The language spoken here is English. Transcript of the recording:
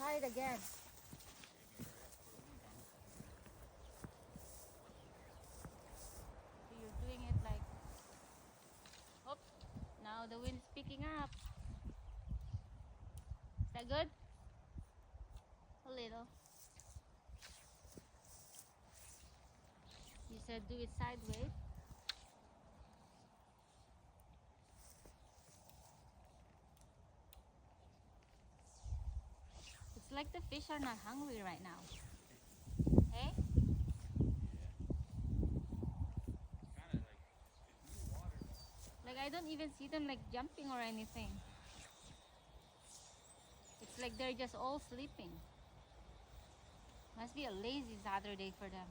Try it again. So you're doing it like, oh, now the wind's picking up. Is that good? A little. You said do it sideways. It's like the fish are not hungry right now. Hey? Like I don't even see them like jumping or anything. It's like they're just all sleeping. Must be a lazy Saturday for them.